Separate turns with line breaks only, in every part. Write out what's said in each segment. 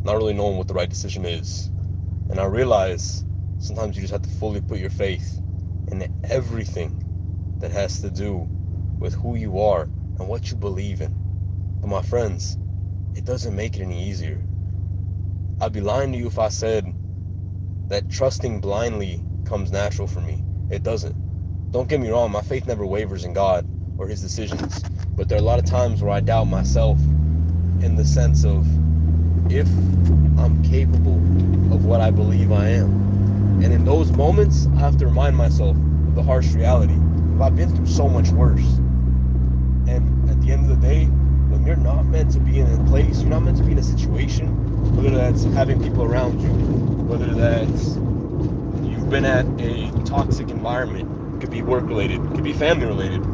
not really knowing what the right decision is. And I realize sometimes you just have to fully put your faith in everything that has to do with who you are and what you believe in. But my friends, it doesn't make it any easier. I'd be lying to you if I said that trusting blindly comes natural for me. It doesn't. Don't get me wrong, my faith never wavers in God or his decisions. But there are a lot of times where I doubt myself in the sense of if I'm capable of what I believe I am. And in those moments, I have to remind myself of the harsh reality. I've been through so much worse. And at the end of the day, when you're not meant to be in a place, you're not meant to be in a situation, whether that's having people around you, whether that's you've been at a toxic environment, it could be work related, it could be family related,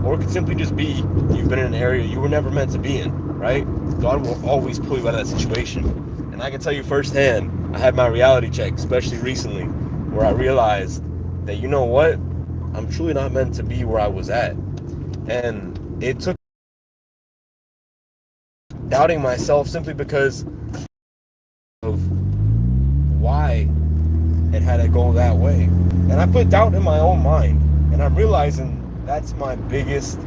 or it could simply just be you've been in an area you were never meant to be in, right? God will always pull you out of that situation. And I can tell you firsthand, I had my reality check, especially recently, where I realized that, you know what? I'm truly not meant to be where I was at. And it took doubting myself simply because of why it had to go that way. And I put doubt in my own mind. And I'm realizing that's my biggest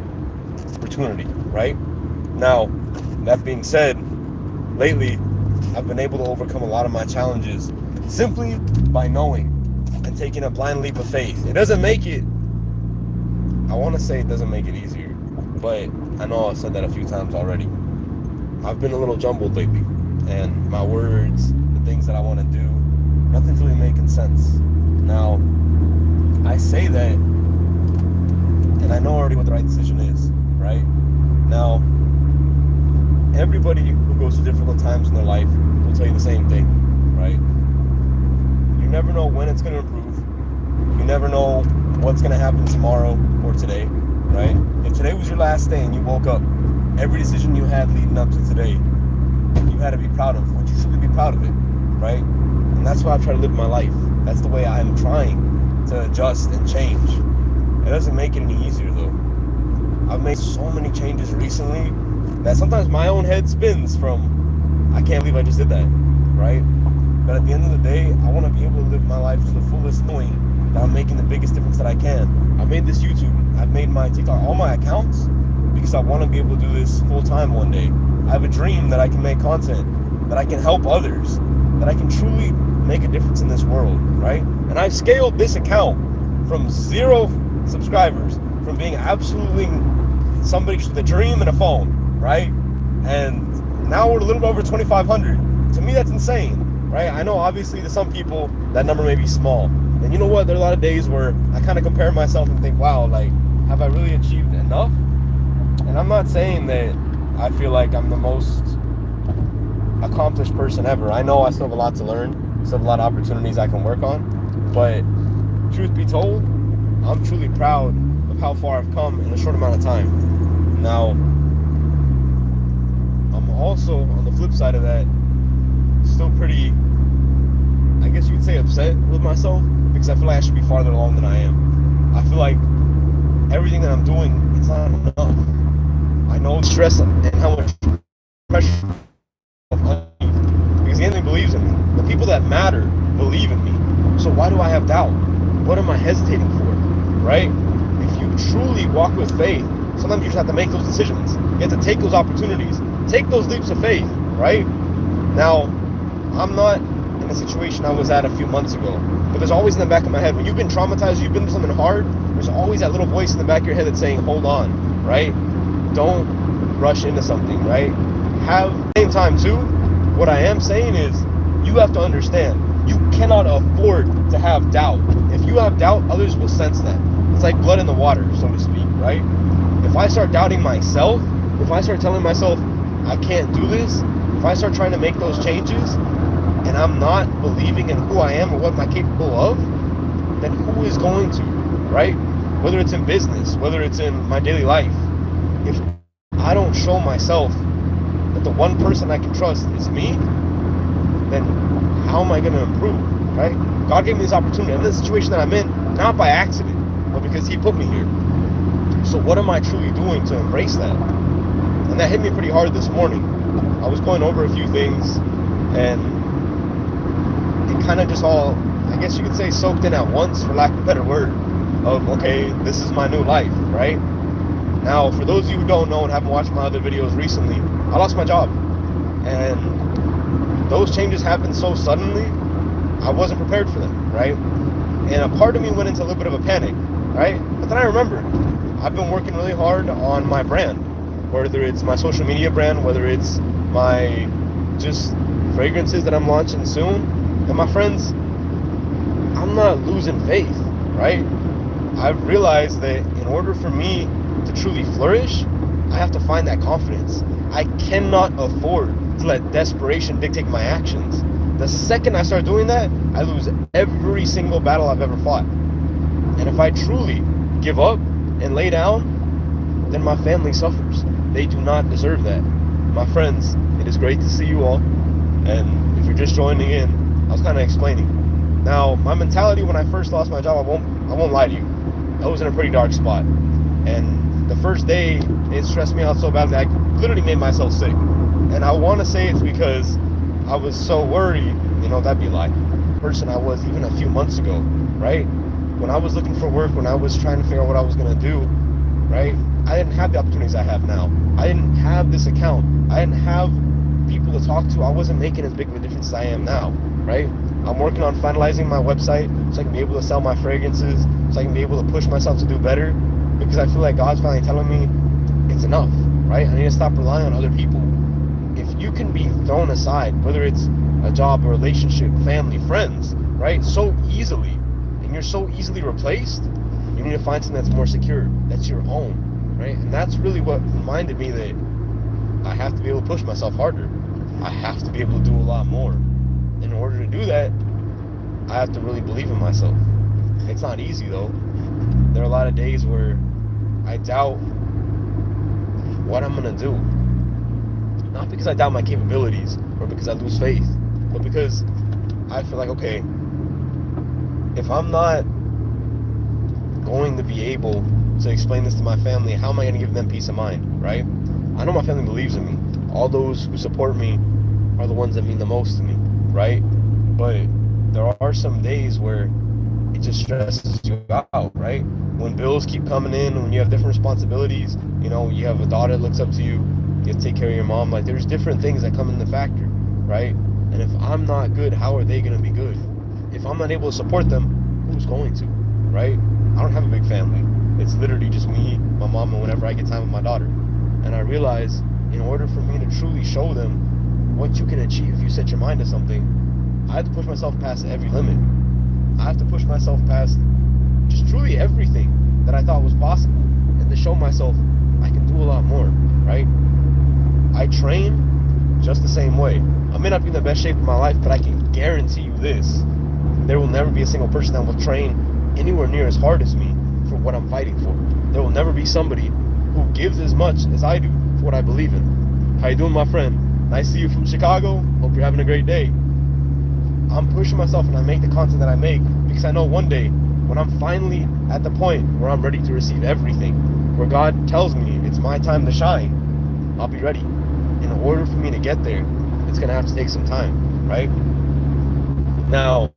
opportunity, right? Now, that being said, lately, I've been able to overcome a lot of my challenges simply by knowing and taking a blind leap of faith. It doesn't make it, I want to say it doesn't make it easier, but I know I've said that a few times already. I've been a little jumbled lately, and my words, the things that I want to do, nothing's really making sense. Now, I say that, and I know already what the right decision is, right? Now, everybody who goes through difficult times in their life will tell you the same thing, right? You never know when it's going to improve. You never know what's going to happen tomorrow or today, right? If today was your last day and you woke up, every decision you had leading up to today, you had to be proud of. Would you truly be proud of it, right? And that's why I try to live my life. That's the way I'm trying to adjust and change. It doesn't make it any easier, though. I've made so many changes recently that sometimes my own head spins from, I can't believe I just did that, right? But at the end of the day, I want to be able to live my life to the fullest, knowing that I'm making the biggest difference that I can. I made this YouTube, I've made my TikTok, all my accounts, because I want to be able to do this full time one day. I have a dream that I can make content, that I can help others, that I can truly make a difference in this world, right? And I've scaled this account from 0 subscribers, from being absolutely somebody with a dream and a phone, right? And now we're a little bit over 2,500. To me, that's insane, right? I know obviously to some people that number may be small. And you know what? There are a lot of days where I kind of compare myself and think, wow, like, have I really achieved enough? And I'm not saying that I feel like I'm the most accomplished person ever. I know I still have a lot to learn, still have a lot of opportunities I can work on. But truth be told, I'm truly proud of how far I've come in a short amount of time. Now, I'm also, on the flip side of that, still pretty, I guess you would say, upset with myself, because I feel like I should be farther along than I am. I feel like everything that I'm doing, it's not enough. I know the stress and how much pressure, because the enemy believes in me. The people that matter believe in me. So why do I have doubt? What am I hesitating for, right? If you truly walk with faith, sometimes you just have to make those decisions. You have to take those opportunities, take those leaps of faith, right? Now, I'm not in a situation I was at a few months ago, but there's always in the back of my head, when you've been traumatized, you've been through something hard, there's always that little voice in the back of your head that's saying, hold on, right? Don't rush into something, right? At the same time too, what I am saying is, you have to understand, you cannot afford to have doubt. If you have doubt, others will sense that. It's like blood in the water, so to speak, right? If I start doubting myself, if I start telling myself, I can't do this, if I start trying to make those changes, and I'm not believing in who I am or what I'm capable of, then who is going to, right? Whether it's in business, whether it's in my daily life, if I don't show myself that the one person I can trust is me, then how am I going to improve, right? God gave me this opportunity. I'm in the situation that I'm in, not by accident, but because he put me here. So what am I truly doing to embrace that? And that hit me pretty hard this morning. I was going over a few things, And it kind of just all, I guess you could say, soaked in at once, for lack of a better word, of, okay, this is my new life, right? Now, for those of you who don't know and haven't watched my other videos recently, I lost my job. And those changes happened so suddenly, I wasn't prepared for them, right? And a part of me went into a little bit of a panic, right? But then I remembered, I've been working really hard on my brand, whether it's my social media brand, whether it's my just fragrances that I'm launching soon. And my friends, I'm not losing faith, right? I've realized that in order for me to truly flourish, I have to find that confidence. I cannot afford to let desperation dictate my actions. The second I start doing that, I lose every single battle I've ever fought. And if I truly give up and lay down, then my family suffers. They do not deserve that. My friends, it is great to see you all. And if you're just joining in, I was kind of explaining. Now, my mentality when I first lost my job, I won't lie to you, I was in a pretty dark spot. And the first day, it stressed me out so badly, I literally made myself sick. And I want to say it's because I was so worried, that'd be a lie, person I was even a few months ago, right? When I was looking for work, when I was trying to figure out what I was going to do, right? I didn't have the opportunities I have now. I didn't have this account. I didn't have people to talk to. I wasn't making as big of a difference as I am now, right? I'm working on finalizing my website so I can be able to sell my fragrances, so I can be able to push myself to do better, because I feel like God's finally telling me it's enough, right? I need to stop relying on other people. If you can be thrown aside, whether it's a job, a relationship, family, friends, right, so easily, and you're so easily replaced, you need to find something that's more secure, that's your own, right? And that's really what reminded me that I have to be able to push myself harder. I have to be able to do a lot more. In order to do that, I have to really believe in myself. It's not easy though. There are a lot of days where I doubt what I'm gonna do. Not because I doubt my capabilities or because I lose faith, but because I feel like, okay, if I'm not going to be able to explain this to my family, how am I going to give them peace of mind, right? I know my family believes in me. All those who support me are the ones that mean the most to me, right? But there are some days where it just stresses you out, right? When bills keep coming in, when you have different responsibilities, you have a daughter that looks up to you, you have to take care of your mom, like there's different things that come in the factor, right? And if I'm not good, how are they going to be good? If I'm not able to support them, who's going to, right? I don't have a big family. It's literally just me, my mom, and whenever I get time with my daughter. And I realize in order for me to truly show them what you can achieve if you set your mind to something, I have to push myself past every limit. I have to push myself past just truly everything that I thought was possible, and to show myself I can do a lot more, right? I train just the same way. I may not be in the best shape of my life, but I can guarantee you this: there will never be a single person that will train anywhere near as hard as me for what I'm fighting for. There will never be somebody who gives as much as I do for what I believe in. How you doing, my friend? Nice to see you from Chicago. Hope you're having a great day. I'm pushing myself and I make the content that I make because I know one day when I'm finally at the point where I'm ready to receive everything, where God tells me it's my time to shine, I'll be ready. In order for me to get there, it's going to have to take some time, right? Now,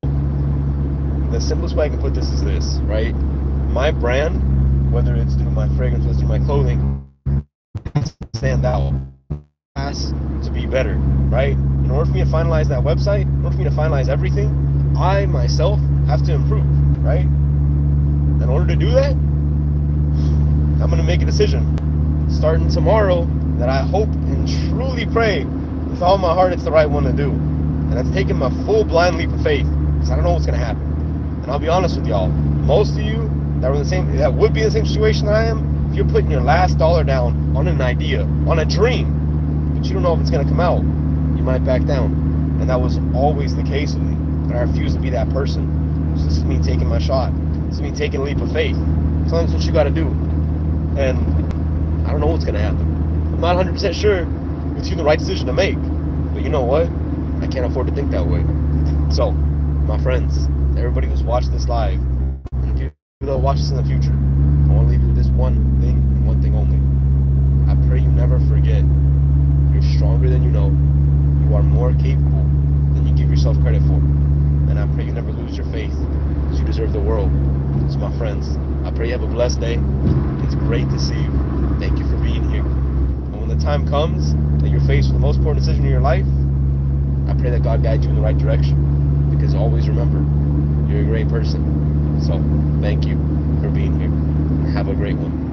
the simplest way I can put this is this, right? My brand, whether it's through my fragrance, whether it's through my clothing, stand out, has to be better, right? In order for me to finalize that website, in order for me to finalize everything, I myself have to improve, right? In order to do that, I'm going to make a decision starting tomorrow that I hope and truly pray with all my heart it's the right one to do. And that's taking my full blind leap of faith, because I don't know what's going to happen. And I'll be honest with y'all, most of you that would be in the same situation that I am, if you're putting your last dollar down on an idea, on a dream, but you don't know if it's going to come out, you might back down. And that was always the case with me, but I refuse to be that person. So this is me taking my shot. This is me taking a leap of faith. So that's what you got to do. And I don't know what's going to happen. I'm not 100% sure it's the right decision to make, but you know what? I can't afford to think that way. So, my friends, everybody who's watched this live, and people that'll watch this in the future, I want to leave you with this one thing and one thing only. I pray you never forget, you're stronger than you know. You are more capable yourself credit for. And I pray you never lose your faith, because you deserve the world. So my friends, I pray you have a blessed day. It's great to see you. Thank you for being here. And when the time comes that you're faced with the most important decision in your life, I pray that God guides you in the right direction. Because always remember, you're a great person. So thank you for being here. Have a great one.